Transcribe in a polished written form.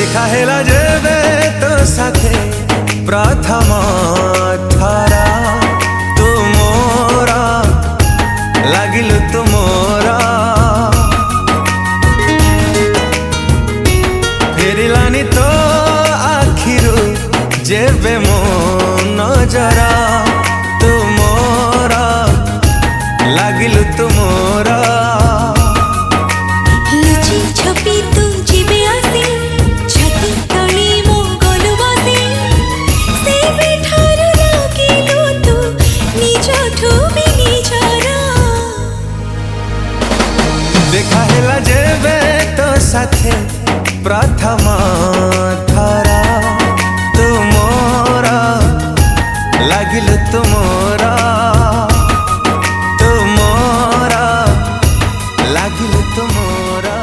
देखा हेला जेबे तो साथे प्रथम थरा तू मोरा लागिलु तू मोरा फेरिलानी तो आखिरु जेबे मो नजरा तू मोरा लागिलु तू मोरा लुचि छपी तू जीवे आसी छाती तली मो गलु बसी से बेठारु लागिलु तू निजठु भी निजरा देखा हेला जेबे तो साथे प्रथम थरा तू मोरा लागिलु तू मोरा तू मोरा लागिलु तू मोरा।